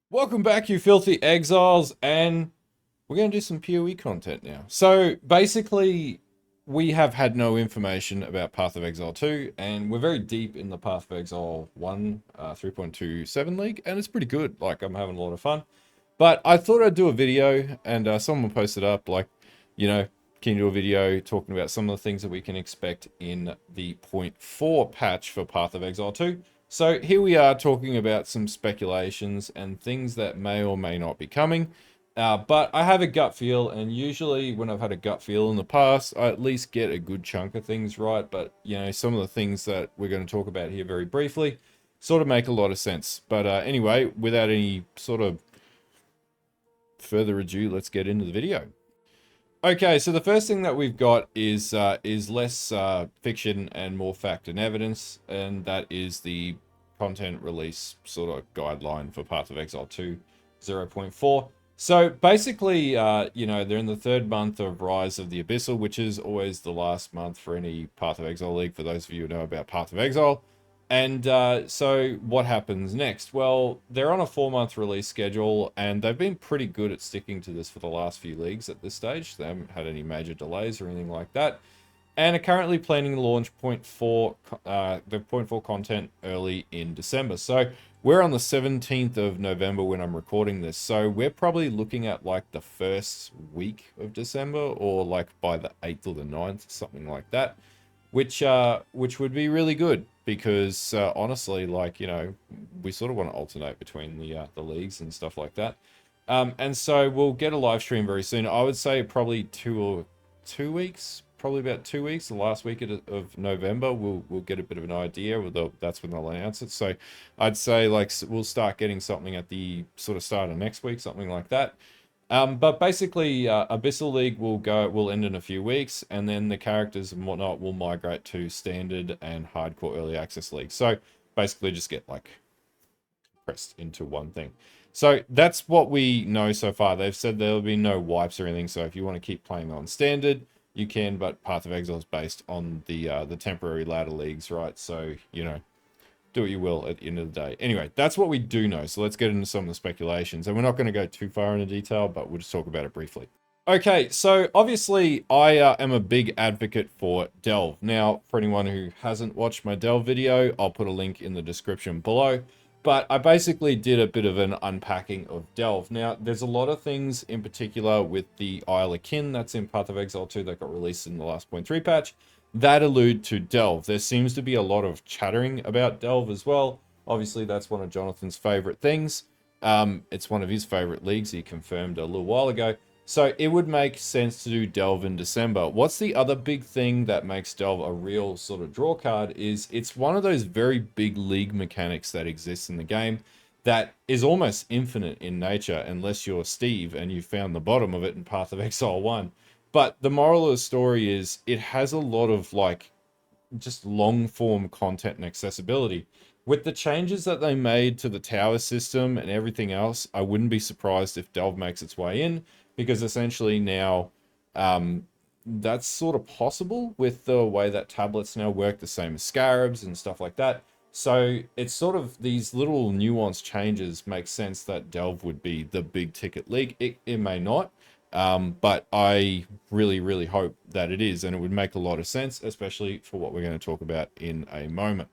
Welcome back, you filthy exiles, and we're going to do some PoE content now. So basically, we have had no information about Path of Exile 2, and we're very deep in the Path of Exile 1 3.27 League, and it's pretty good. Like, I'm having a lot of fun. But I thought I'd do a video, and someone posted up, like, can you do a video talking about some of the things that we can expect in the point 4 patch for Path of Exile 2? So here we are talking about some speculations and things that may or may not be coming. But I have a gut feel, and usually when I've had a gut feel in the past, I at least get a good chunk of things right. But, some of the things that we're going to talk about here very briefly sort of make a lot of sense. But anyway, without any sort of further ado, let's get into the video. Okay, so the first thing that we've got is less fiction and more fact and evidence, and that is the content release sort of guideline for Path of Exile 2 0.4. So basically, they're in the third month of Rise of the Abyssal, which is always the last month for any Path of Exile League, for those of you who know about Path of Exile. And so what happens next? Well, they're on a 4-month release schedule, and they've been pretty good at sticking to this for the last few leagues at this stage. They haven't had any major delays or anything like that. And are currently planning to launch the point 4 content early in December. So we're on the 17th of November when I'm recording this. So we're probably looking at like the first week of December, or like by the 8th or the 9th, something like that, which would be really good, because honestly, like, we sort of want to alternate between the leagues and stuff like that. And so we'll get a live stream very soon. I would say probably 2 weeks, probably about 2 weeks. The last week of November, we'll get a bit of an idea. That's when they'll announce it. So I'd say like we'll start getting something at the sort of start of next week, something like that. But basically, Abyssal League will end in a few weeks, and then the characters and whatnot will migrate to Standard and Hardcore Early Access League. So basically, just get like compressed into one thing. So that's what we know so far. They've said there'll be no wipes or anything. So if you want to keep playing on Standard, you can. But Path of Exile is based on the temporary ladder leagues, right? So do what you will at the end of the day. Anyway, that's what we do know. So let's get into some of the speculations. And we're not going to go too far into detail, but we'll just talk about it briefly. Okay, so obviously I am a big advocate for Delve. Now, for anyone who hasn't watched my Delve video, I'll put a link in the description below. But I basically did a bit of an unpacking of Delve. Now, there's a lot of things in particular with the Isle of Kin that's in Path of Exile 2 that got released in the last 0.3 patch that allude to Delve. There seems to be a lot of chattering about Delve as well. Obviously, that's one of Jonathan's favorite things. It's one of his favorite leagues, he confirmed a little while ago. So it would make sense to do Delve in December. What's the other big thing that makes Delve a real sort of draw card is it's one of those very big league mechanics that exists in the game that is almost infinite in nature, unless you're Steve and you found the bottom of it in Path of Exile 1. But the moral of the story is it has a lot of like just long form content and accessibility. With the changes that they made to the tower system and everything else, I wouldn't be surprised if Delve makes its way in, because essentially now that's sort of possible with the way that tablets now work, the same as scarabs and stuff like that. So it's sort of these little nuanced changes make sense that Delve would be the big ticket league. It may not, but I really, really hope that it is, and it would make a lot of sense, especially for what we're going to talk about in a moment.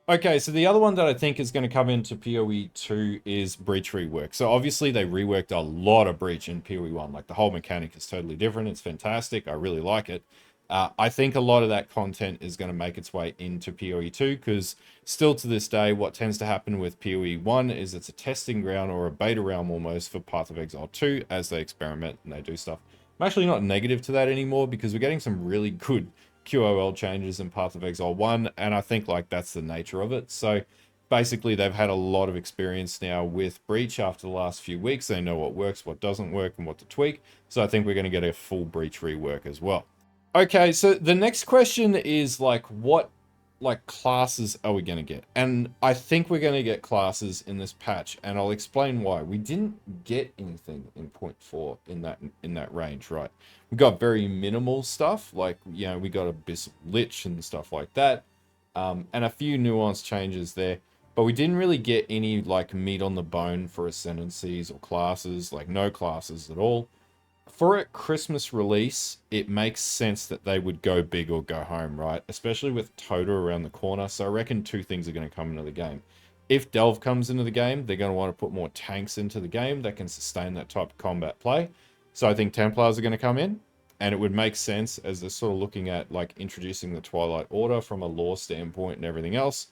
Okay, so the other one that I think is going to come into PoE 2 is Breach rework. So obviously they reworked a lot of Breach in PoE 1. Like, the whole mechanic is totally different. It's fantastic. I really like it. I think a lot of that content is going to make its way into PoE 2, because still to this day, what tends to happen with PoE 1 is it's a testing ground, or a beta realm almost, for Path of Exile 2 as they experiment and they do stuff. I'm actually not negative to that anymore, because we're getting some really good QOL changes in Path of Exile 1, and I think like that's the nature of it. So basically they've had a lot of experience now with Breach after the last few weeks. They know what works, what doesn't work, and what to tweak. So I think we're going to get a full Breach rework as well. Okay, so the next question is like, what like classes are we going to get? And I think we're going to get classes in this patch, and I'll explain why. We didn't get anything in point 4 in that range, right? We got very minimal stuff, like, we got Abyssal Lich and stuff like that, and a few nuanced changes there. but we didn't really get any like meat on the bone for ascendancies or classes, like no classes at all. For a Christmas release, it makes sense that they would go big or go home, right? Especially with Tota around the corner. So I reckon two things are going to come into the game. If Delve comes into the game, they're going to want to put more tanks into the game that can sustain that type of combat play. So I think Templars are going to come in, and it would make sense as they're sort of looking at like introducing the Twilight Order from a lore standpoint and everything else.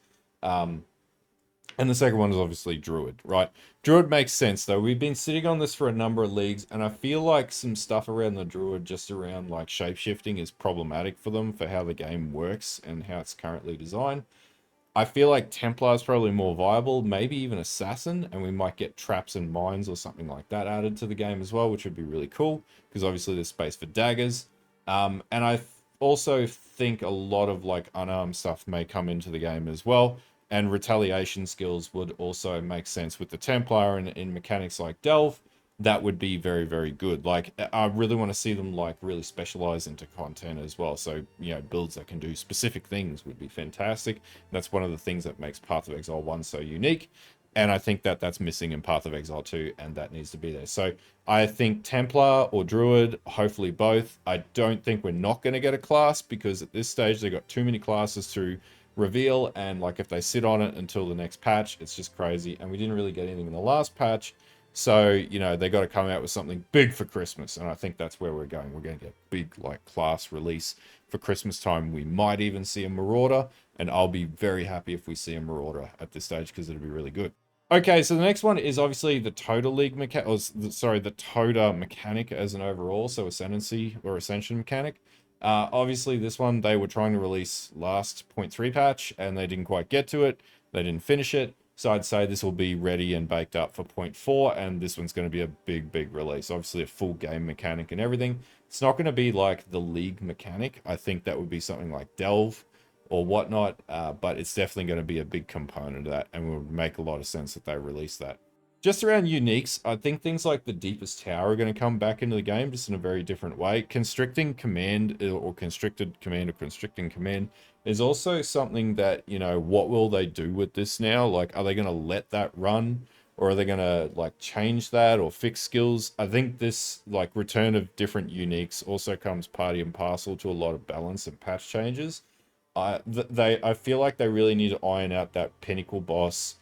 And the second one is obviously Druid, right? Druid makes sense though. We've been sitting on this for a number of leagues, and I feel like some stuff around the Druid, just around like shapeshifting, is problematic for them for how the game works and how it's currently designed. I feel like Templar is probably more viable, maybe even Assassin, and we might get traps and mines or something like that added to the game as well, which would be really cool, because obviously there's space for daggers. And I also think a lot of like unarmed stuff may come into the game as well, and retaliation skills would also make sense with the Templar, and in mechanics like Delve, that would be very, very good. Like, I really want to see them like really specialize into content as well. So, you know, builds that can do specific things would be fantastic. That's one of the things that makes Path of Exile 1 so unique. And I think that that's missing in Path of Exile 2, and that needs to be there. So I think Templar or Druid, hopefully both. I don't think we're not going to get a class, because at this stage they've got too many classes to reveal, and like if they sit on it until the next patch, it's just crazy. And we didn't really get anything in the last patch. So, you know, they got to come out with something big for Christmas. And I think that's where we're going. We're going to get a big, like, class release for Christmas time. We might even see a Marauder. And I'll be very happy if we see a Marauder at this stage, because it'll be really good. Okay, so the next one is obviously the Tota League mechanic, or sorry, the Tota mechanic as an overall, so Ascendancy or Ascension mechanic. Obviously, this one they were trying to release last 0.3 patch, and they didn't quite get to it. They didn't finish it. So I'd say this will be ready and baked up for 0.4, and this one's going to be a big, big release. Obviously, a full game mechanic and everything. It's not going to be like the League mechanic. I think that would be something like Delve or whatnot, but it's definitely going to be a big component of that, and it would make a lot of sense that they release that. Just around uniques, I think things like the Deepest Tower are going to come back into the game, just in a very different way. Constricting Command, or Constricted Command, or Constricting Command is also something that, you know, what will they do with this now? Like, are they going to let that run? Or are they going to, like, change that or fix skills? I think this, like, return of different uniques also comes party and parcel to a lot of balance and patch changes. I feel like they really need to iron out that Pinnacle boss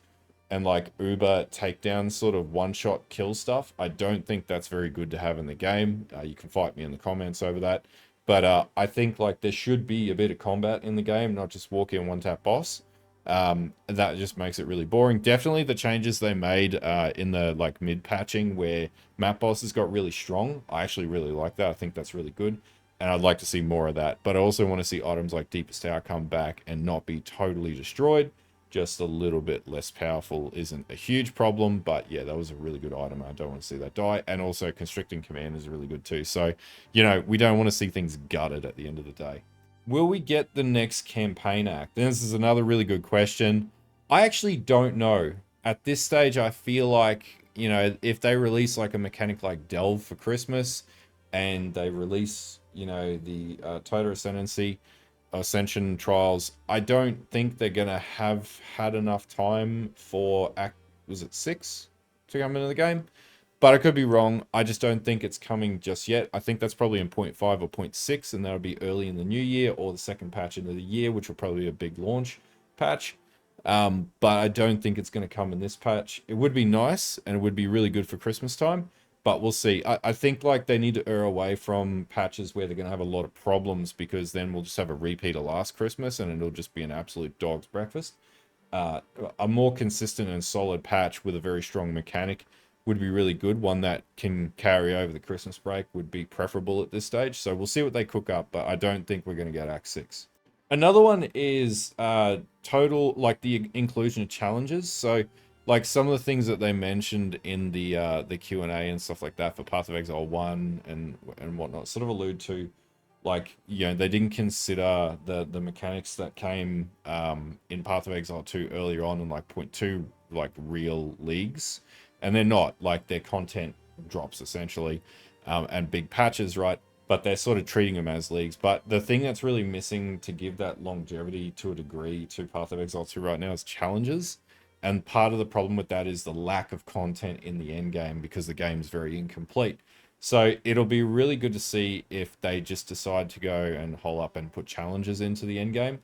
and like Uber takedown sort of one-shot kill stuff. I don't think that's very good to have in the game. You can fight me in the comments over that. But I think like there should be a bit of combat in the game, not just walk in one-tap boss. That just makes it really boring. Definitely the changes they made in the like mid-patching where map bosses got really strong. I actually really like that. I think that's really good. And I'd like to see more of that. But I also want to see items like Deepest Tower come back and not be totally destroyed. Just a little bit less powerful isn't a huge problem, but yeah, that was a really good item. I don't want to see that die. And also Constricting Command is really good too. So, you know, we don't want to see things gutted at the end of the day. Will we get the next campaign act? This is another really good question. I actually don't know. At this stage, I feel like, you know, if they release like a mechanic like Delve for Christmas, and they release, you know, the Tota Ascension trials, I don't think they're gonna have had enough time for was it 6 to come into the game? But I could be wrong. I just don't think it's coming just yet. I think that's probably in 0.5 or 0.6, and that'll be early in the new year or the second patch into the year, which will probably be a big launch patch. But I don't think it's going to come in this patch. It would be nice, and it would be really good for Christmas time, but we'll see. I think like they need to err away from patches where they're going to have a lot of problems, because then we'll just have a repeat of last Christmas, and it'll just be an absolute dog's breakfast. A more consistent and solid patch with a very strong mechanic would be really good. One that can carry over the Christmas break would be preferable at this stage. So we'll see what they cook up, but I don't think we're going to get Act 6. Another one is total, like the inclusion of challenges. So like some of the things that they mentioned in the Q&A and stuff like that for Path of Exile 1 and whatnot sort of allude to, like, you know, they didn't consider the mechanics that came in Path of Exile 2 earlier on in like 0.2 like real leagues, and they're not, like, their content drops essentially, and big patches, right? But they're sort of treating them as leagues. But the thing that's really missing to give that longevity to a degree to Path of Exile 2 right now is challenges. And part of the problem with that is the lack of content in the end game because the game's very incomplete. So it'll be really good to see if they just decide to go and hole up and put challenges into the end game.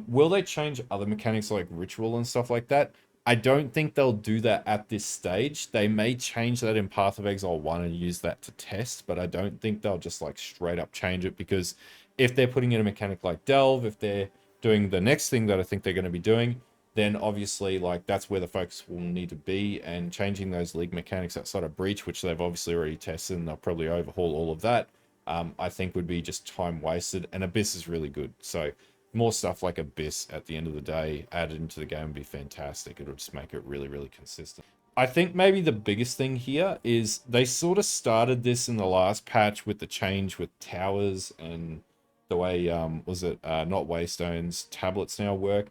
Will they change other mechanics like ritual and stuff like that? I don't think they'll do that at this stage. They may change that in Path of Exile 1 and use that to test, but I don't think they'll just like straight up change it, because if they're putting in a mechanic like Delve, if they're doing the next thing that I think they're going to be doing, then obviously like that's where the focus will need to be, and changing those league mechanics outside of Breach, which they've obviously already tested and they'll probably overhaul all of that, I think would be just time wasted. And Abyss is really good. So more stuff like Abyss at the end of the day added into the game would be fantastic. It'll just make it really, really consistent. I think maybe the biggest thing here is they sort of started this in the last patch with the change with towers and the way, was it not Waystones, tablets now work.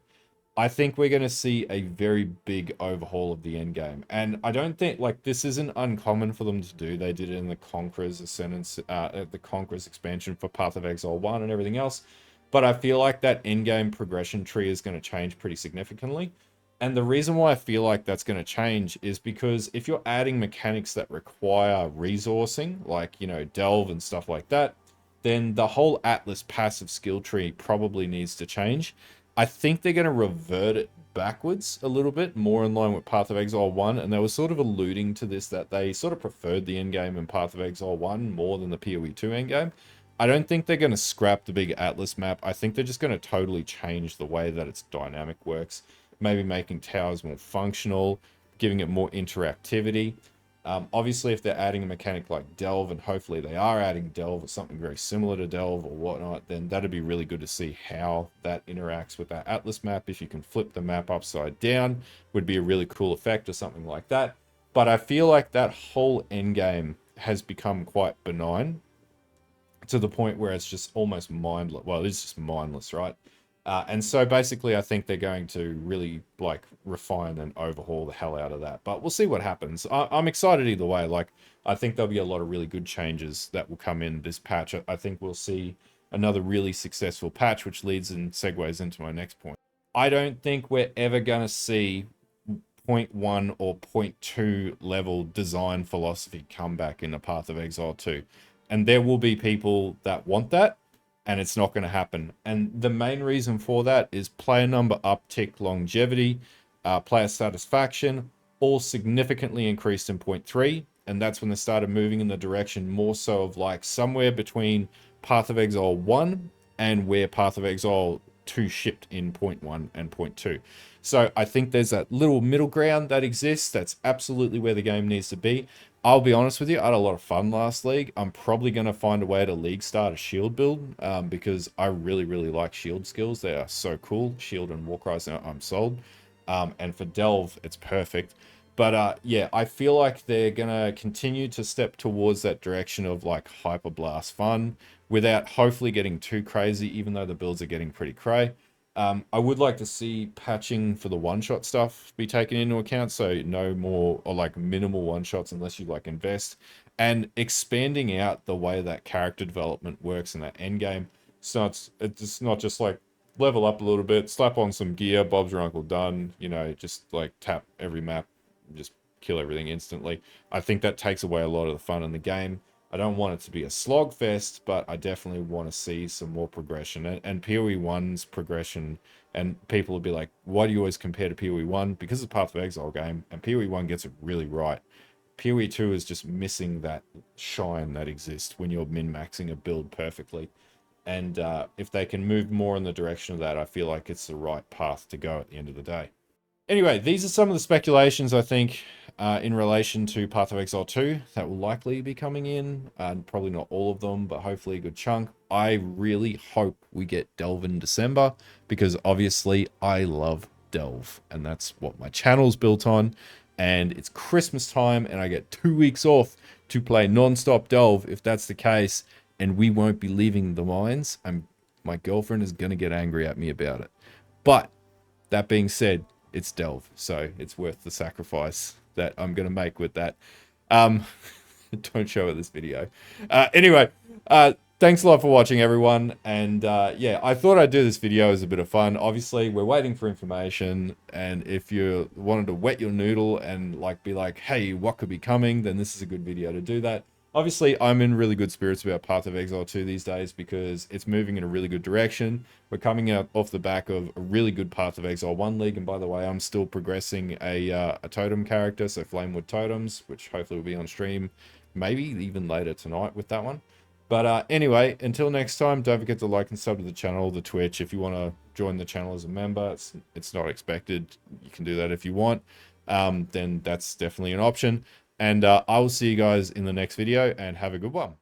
I think we're going to see a very big overhaul of the end game. And I don't think, like, this isn't uncommon for them to do. They did it in the Conqueror's Ascendance, the Conqueror's expansion for Path of Exile 1 and everything else. But I feel like that end game progression tree is going to change pretty significantly. And the reason why I feel like that's going to change is because if you're adding mechanics that require resourcing, like, you know, Delve and stuff like that, then the whole Atlas passive skill tree probably needs to change. I think they're going to revert it backwards a little bit, more in line with Path of Exile 1, and they were sort of alluding to this, that they sort of preferred the endgame in Path of Exile 1 more than the PoE 2 endgame. I don't think they're going to scrap the big Atlas map. I think they're just going to totally change the way that its dynamic works, maybe making towers more functional, giving it more interactivity. Obviously, if they're adding a mechanic like Delve, and hopefully they are adding Delve or something very similar to Delve or whatnot, then that'd be really good to see how that interacts with that Atlas map. If you can flip the map upside down, would be a really cool effect or something like that. But I feel like that whole endgame has become quite benign to the point where it's just almost mindless. Well, it's just mindless, right? And so basically, I think they're going to really like refine and overhaul the hell out of that. But we'll see what happens. I'm excited either way. Like, I think there'll be a lot of really good changes that will come in this patch. I think we'll see another really successful patch, which leads and segues into my next point. I don't think we're ever going to see point 0.1 or point 0.2 level design philosophy come back in the Path of Exile 2. And there will be people that want that, and it's not going to happen. And the main reason for that is player number uptick, longevity, player satisfaction, all significantly increased in 0.3. And that's when they started moving in the direction more so of like somewhere between Path of Exile 1 and where Path of Exile 2 shipped in 0.1 and 0.2. So I think there's that little middle ground that exists. That's absolutely where the game needs to be. I'll be honest with you, I had a lot of fun last league. I'm probably going to find a way to league start a shield build because I really, really like shield skills. They are so cool. Shield and Warcries, I'm sold. And for Delve, it's perfect. But yeah, I feel like they're going to continue to step towards that direction of like Hyper Blast fun without hopefully getting too crazy, even though the builds are getting pretty cray. I would like to see patching for the one-shot stuff be taken into account, so no more or like minimal one-shots unless you like invest, and expanding out the way that character development works in that end game. So it's not just like level up a little bit, slap on some gear, Bob's your uncle, done. You know, just like tap every map, just kill everything instantly. I think that takes away a lot of the fun in the game. I don't want it to be a slog fest, but I definitely want to see some more progression. And PoE 1's progression, and people will be like, why do you always compare to PoE 1? Because it's a Path of Exile game, and PoE 1 gets it really right. PoE 2 is just missing that shine that exists when you're min-maxing a build perfectly. And if they can move more in the direction of that, I feel like it's the right path to go at the end of the day. Anyway, these are some of the speculations, I think, in relation to Path of Exile 2 that will likely be coming in. Probably not all of them, but hopefully a good chunk. I really hope we get Delve in December, because obviously I love Delve, and that's what my channel's built on. And it's Christmas time, and I get 2 weeks off to play non-stop Delve, if that's the case, and we won't be leaving the mines. My girlfriend is going to get angry at me about it. But that being said, it's Delve, so it's worth the sacrifice that I'm going to make with that. Don't show her this video. Anyway, Thanks a lot for watching, everyone. And yeah, I thought I'd do this video as a bit of fun. Obviously, we're waiting for information. And if you wanted to wet your noodle and like be like, hey, what could be coming? Then this is a good video to do that. Obviously, I'm in really good spirits about Path of Exile 2 these days because it's moving in a really good direction. We're coming out off the back of a really good Path of Exile 1 league. And by the way, I'm still progressing a totem character, so Flamewood Totems, which hopefully will be on stream maybe even later tonight with that one. But anyway, until next time, don't forget to like and sub to the channel, the Twitch. If you want to join the channel as a member, it's not expected. You can do that if you want. Then that's definitely an option. And I will see you guys in the next video, and have a good one.